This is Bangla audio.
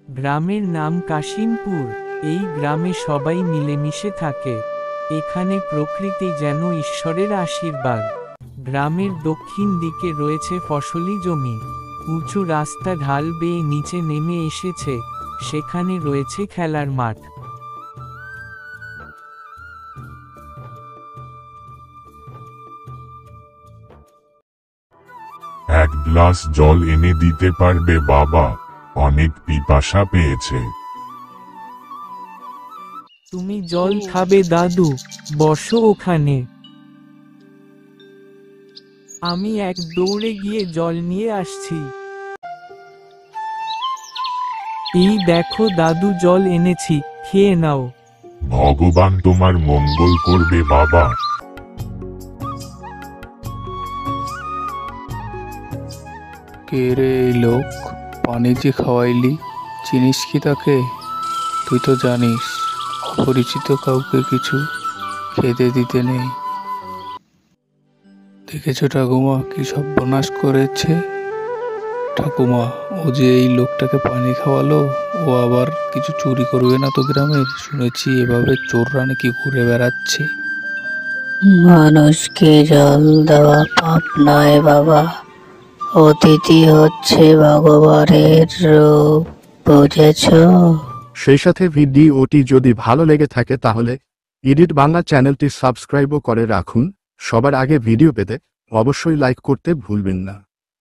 গ্রামের নাম কাশিমপুর। এই গ্রামে সবাই মিলেমিশে থাকে। এখানে প্রকৃতি যেন ঈশ্বরের আশীর্বাদ। গ্রামের দক্ষিণ দিকে রয়েছে ফসলি জমি। উঁচু রাস্তা ঢাল বেয়ে নিচে নেমে এসেছে, সেখানে রয়েছে খেলার মাঠ। এক গ্লাস জল এনে দিতে পারবে বাবা? অনেক পিপাসা পেয়েছে। তুমি জল খাবে দাদু? বসো ওখানে। আমি এক দৌড়ে গিয়ে জল নিয়ে আসছি। এই দেখো দাদু, জল এনেছি, খেয়ে নাও। ভগবান তোমার মঙ্গল করবে বাবা। কে রে এই লোক? পানি যে খাওয়াইলি, চিনিস কি তাকে? তুই তো জানিস অপরিচিত কাউকে কিছু খেতে দিতে নেই। দেখেছো ঠাকুমা কি সর্বনাশ করেছে? ঠাকুমা, ও যে এই লোকটাকে পানি খাওয়ালো, ও আবার কিছু চুরি করবে না তো গ্রামের? শুনেছি এভাবে চোররা নাকি ঘুরে বেড়াচ্ছে। মানুষকে জল দেওয়া পাপ নয় বাবা, অতিথি হচ্ছে ভগবানের রূপ, বুঝেছ? সেই সাথে ভিডিওটি যদি ভালো লেগে থাকে তাহলে ইডিট বাংলা চ্যানেলটি সাবস্ক্রাইবও করে রাখুন। সবার আগে ভিডিও পেতে অবশ্যই লাইক করতে ভুলবেন না।